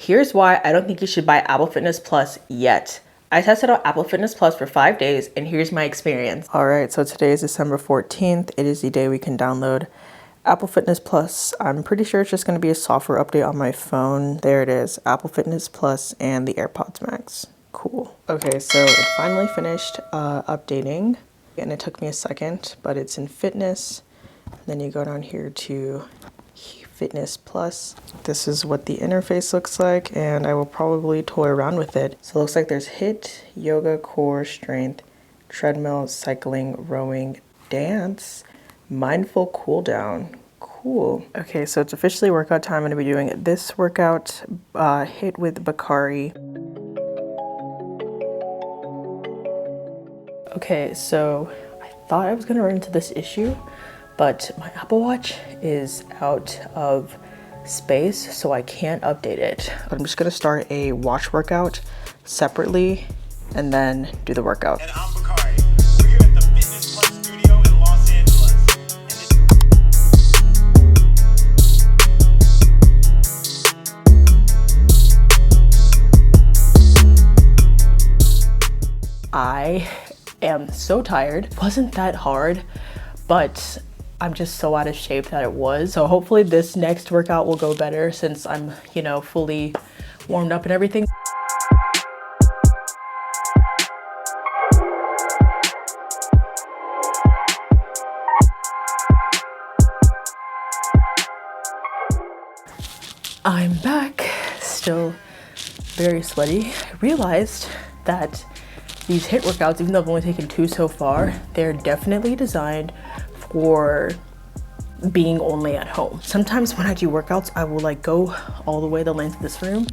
Here's why I don't think you should buy Apple Fitness Plus yet. I tested out Apple Fitness Plus for 5 days and here's my experience. All right, so today is December 14th. It is the day we can download Apple Fitness Plus. I'm pretty sure it's just going to be a software update on my phone. There it is, Apple Fitness Plus and the AirPods Max. Cool. Okay, so it finally finished updating and it took me a second, but it's in Fitness. Then you go down here to Fitness Plus. This is what the interface looks like, and I will probably toy around with it. So it looks like there's HIIT, yoga, core, strength, treadmill, cycling, rowing, dance, mindful cool down. Cool. Okay, so it's officially workout time. I'm gonna be doing this workout, HIIT with Bakari. Okay, so I thought I was gonna run into this issue, but my Apple Watch is out of space, so I can't update it. I'm just gonna start a watch workout separately and then do the workout. And I'm Bakari. We're here at the Fitness Plus studio in Los Angeles. I am so tired. It wasn't that hard, but I'm just so out of shape that it was. So hopefully this next workout will go better since I'm, you know, fully warmed up and everything. I'm back, still very sweaty. I realized that these HIIT workouts, even though I've only taken 2 so far, they're definitely designed for being only at home. Sometimes when I do workouts, I will like go all the way the length of this room.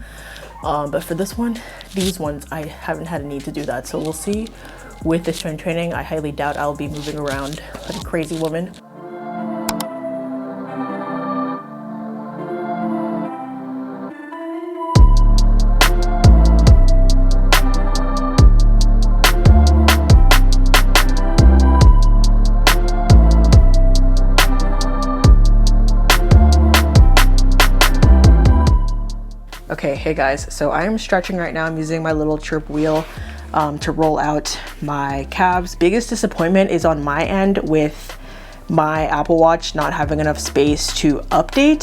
But for this one, these ones, I haven't had a need to do that. So we'll see with the strength training. I highly doubt I'll be moving around like a crazy woman. Okay, hey guys, so I am stretching right now. I'm using my little chirp wheel to roll out my calves. Biggest disappointment is on my end with my Apple Watch not having enough space to update.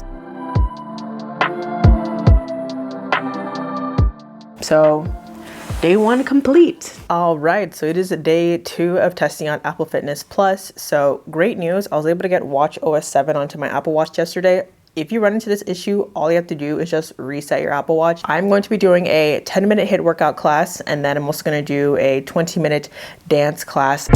So day 1 complete. All right, so it is day 2 of testing out Apple Fitness Plus. So great news, I was able to get Watch OS 7 onto my Apple Watch yesterday. If you run into this issue, all you have to do is just reset your Apple Watch. I'm going to be doing a 10-minute HIIT workout class, and then I'm also going to do a 20-minute dance class.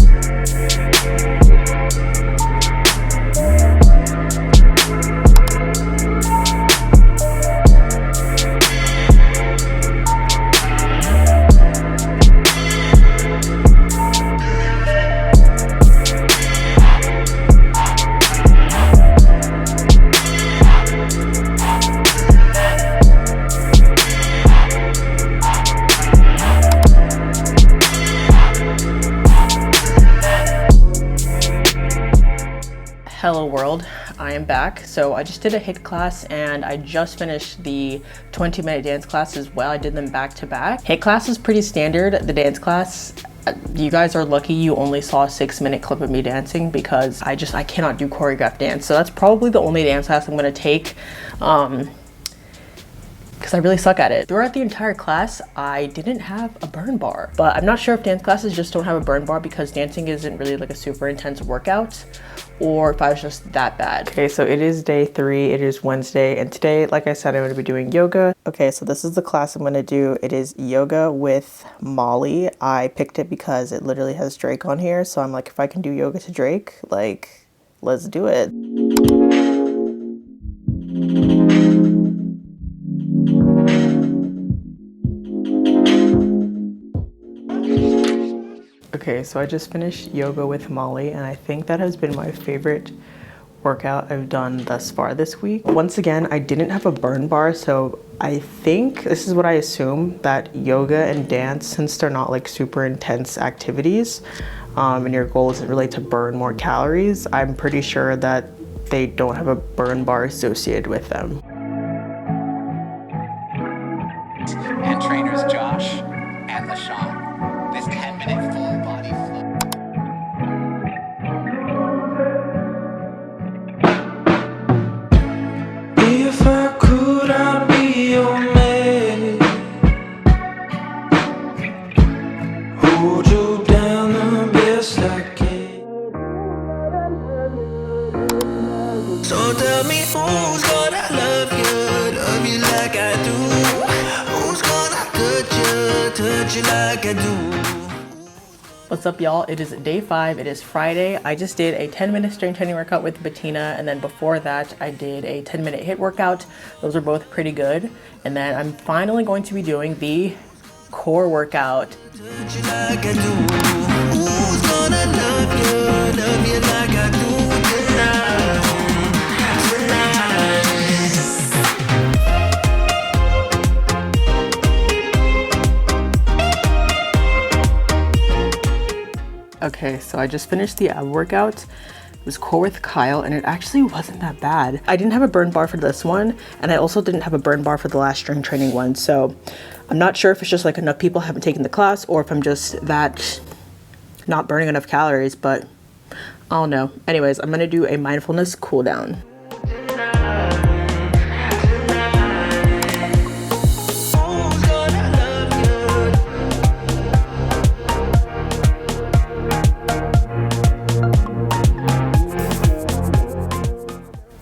Hello world, I am back. So I just did a HIIT class and I just finished the 20-minute dance class as well. I did them back to back. HIIT class is pretty standard. The dance class, you guys are lucky you only saw a 6-minute clip of me dancing because I cannot do choreographed dance. So that's probably the only dance class I'm gonna take because I really suck at it. Throughout the entire class, I didn't have a burn bar, but I'm not sure if dance classes just don't have a burn bar because dancing isn't really like a super intense workout, or if I was just that bad. Okay, so it is day 3, it is Wednesday, and today, like I said, I'm gonna be doing yoga. Okay, so this is the class I'm gonna do. It is yoga with Molly. I picked it because it literally has Drake on here, so I'm like, if I can do yoga to Drake, like, let's do it. Okay, so I just finished yoga with Molly, and I think that has been my favorite workout I've done thus far this week. Once again, I didn't have a burn bar, so I think, this is what I assume, that yoga and dance, since they're not like super intense activities, and your goal isn't really to burn more calories, I'm pretty sure that they don't have a burn bar associated with them. trainers Josh and LaShawn. This 10-minute full body flow. If I could, I'd be your man. Hold you down the best I can. So tell me who's gonna love you like I do? Who's gonna touch you like I do? What's up, y'all? It is day 5. It is Friday. I just did a 10-minute strength training workout with Bettina, and then before that I did a 10-minute HIIT workout. Those are both pretty good. And then I'm finally going to be doing the core workout. Touch you like I do. Who's gonna love you like I do tonight? Okay, so I just finished the ab workout. It was core with Kyle, and it actually wasn't that bad. I didn't have a burn bar for this one, and I also didn't have a burn bar for the last strength training one. So I'm not sure if it's just like enough people haven't taken the class, or if I'm just that not burning enough calories, but I don't know. Anyways, I'm gonna do a mindfulness cool down.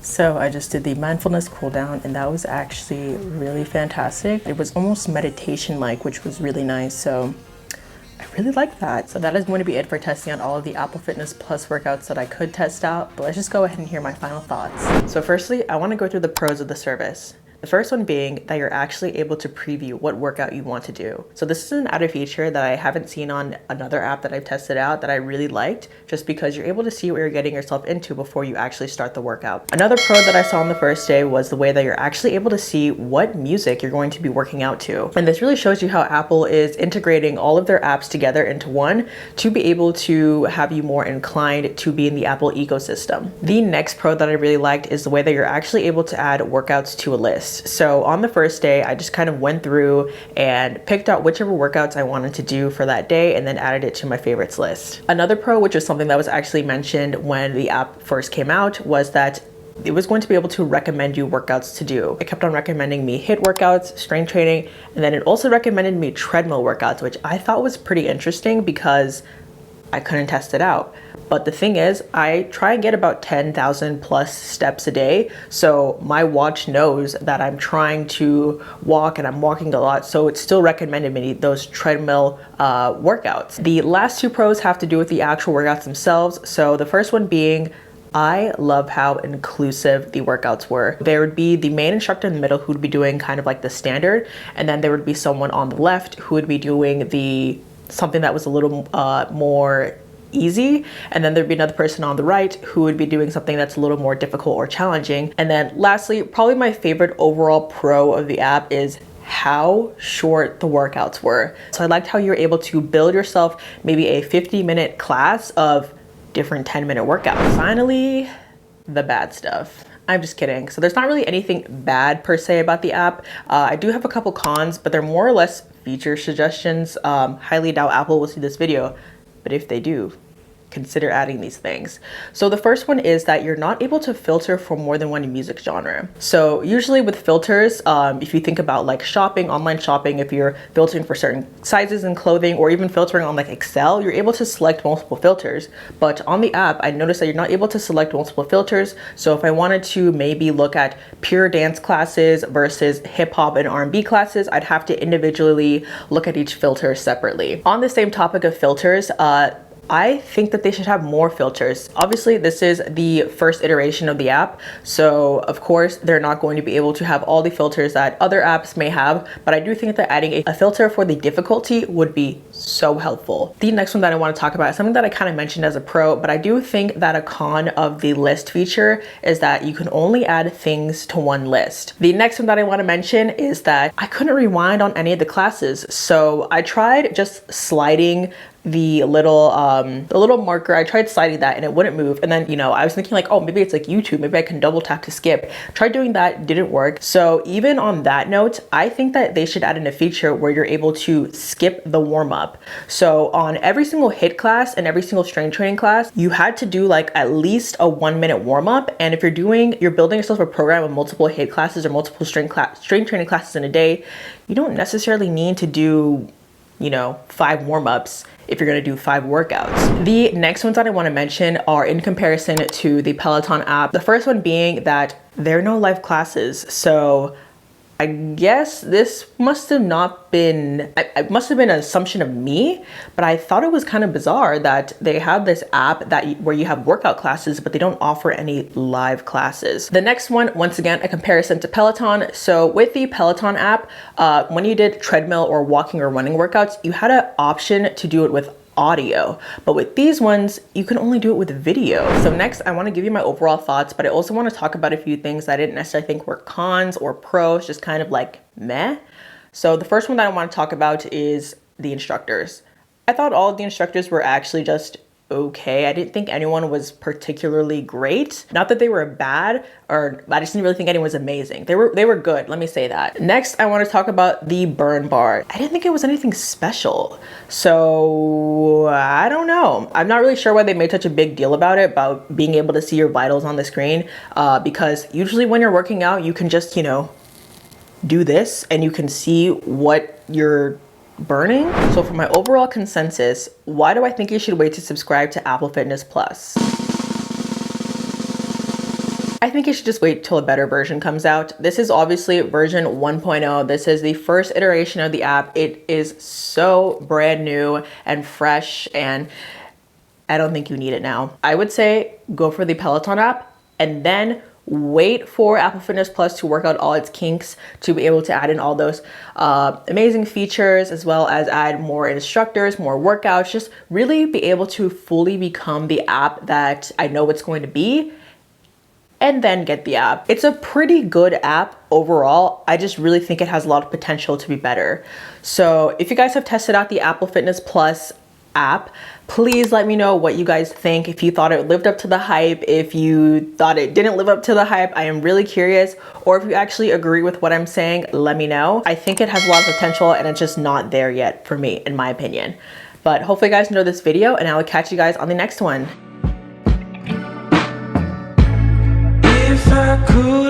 So I just did the mindfulness cool down, and that was actually really fantastic. It was almost meditation-like, which was really nice. So I really like that. So that is going to be it for testing out all of the Apple Fitness Plus workouts that I could test out. But let's just go ahead and hear my final thoughts. So firstly, I want to go through the pros of the service. The first one being that you're actually able to preview what workout you want to do. So this is an added feature that I haven't seen on another app that I've tested out that I really liked, just because you're able to see what you're getting yourself into before you actually start the workout. Another pro that I saw on the first day was the way that you're actually able to see what music you're going to be working out to. And this really shows you how Apple is integrating all of their apps together into one to be able to have you more inclined to be in the Apple ecosystem. The next pro that I really liked is the way that you're actually able to add workouts to a list. So on the first day, I just kind of went through and picked out whichever workouts I wanted to do for that day and then added it to my favorites list. Another pro, which is something that was actually mentioned when the app first came out, was that it was going to be able to recommend you workouts to do. It kept on recommending me HIIT workouts, strength training, and then it also recommended me treadmill workouts, which I thought was pretty interesting because I couldn't test it out. But the thing is, I try and get about 10,000 plus steps a day. So my watch knows that I'm trying to walk and I'm walking a lot. So it still recommended me those treadmill workouts. The last two pros have to do with the actual workouts themselves. So the first one being, I love how inclusive the workouts were. There would be the main instructor in the middle who would be doing kind of like the standard. And then there would be someone on the left who would be doing something that was a little more easy, and then there'd be another person on the right who would be doing something that's a little more difficult or challenging. And then lastly, probably my favorite overall pro of the app is how short the workouts were. So I liked how you were able to build yourself maybe a 50-minute class of different 10-minute workouts. Finally, the bad stuff. I'm just kidding. So there's not really anything bad per se about the app. I do have a couple cons, but they're more or less feature suggestions. Highly doubt Apple will see this video, but if they do, consider adding these things. So the first one is that you're not able to filter for more than one music genre. So usually with filters, if you think about like shopping, online shopping, if you're filtering for certain sizes in clothing or even filtering on like Excel, you're able to select multiple filters. But on the app, I noticed that you're not able to select multiple filters. So if I wanted to maybe look at pure dance classes versus hip hop and R&B classes, I'd have to individually look at each filter separately. On the same topic of filters, I think that they should have more filters. Obviously, this is the first iteration of the app, so of course they're not going to be able to have all the filters that other apps may have, but I do think that adding a filter for the difficulty would be so helpful. The next one that I want to talk about is something that I kind of mentioned as a pro, but I do think that a con of the list feature is that you can only add things to one list. The next one that I want to mention is that I couldn't rewind on any of the classes, so I tried just sliding the little marker. I tried sliding that and it wouldn't move. And then, you know, I was thinking like, oh, maybe it's like YouTube. Maybe I can double tap to skip. Tried doing that, didn't work. So even on that note, I think that they should add in a feature where you're able to skip the warm up. So on every single HIIT class and every single strength training class, you had to do like at least a 1-minute warm up. And if you're building yourself a program with multiple HIIT classes or multiple strength training classes in a day, you don't necessarily need to do, you know, 5 warm-ups if you're going to do 5 workouts. The next ones that I want to mention are in comparison to the Peloton app. The first one being that there are no live classes. So I guess this must have not been, it must have been an assumption of me, but I thought it was kind of bizarre that they have this app where you have workout classes, but they don't offer any live classes. The next one, once again, a comparison to Peloton. So with the Peloton app, when you did treadmill or walking or running workouts, you had an option to do it with audio, but with these ones you can only do it with video. So next I want to give you my overall thoughts, but I also want to talk about a few things that I didn't necessarily think were cons or pros, just kind of like meh. So the first one that I want to talk about is the instructors. I thought all of the instructors were actually just okay. I didn't think anyone was particularly great. Not that they were bad, or I just didn't really think anyone was amazing. They were good, let me say that. Next, I want to talk about the burn bar. I didn't think it was anything special. So I don't know. I'm not really sure why they made such a big deal about it, about being able to see your vitals on the screen, because usually when you're working out, you can just, you know, do this and you can see what you're burning. So for my overall consensus, why do I think you should wait to subscribe to Apple Fitness Plus? I think you should just wait till a better version comes out. This is obviously version 1.0. This is the first iteration of the app. It is so brand new and fresh, and I don't think you need it now. I would say go for the Peloton app and then wait for Apple Fitness Plus to work out all its kinks, to be able to add in all those amazing features, as well as add more instructors, more workouts, just really be able to fully become the app that I know it's going to be, and then get the app. It's a pretty good app overall. I just really think it has a lot of potential to be better. So if you guys have tested out the Apple Fitness Plus app, please let me know what you guys think. If you thought it lived up to the hype, if you thought it didn't live up to the hype, I am really curious. Or if you actually agree with what I'm saying, let me know. I think it has a lot of potential and it's just not there yet for me, in my opinion. But hopefully you guys enjoyed this video, and I will catch you guys on the next one. If I could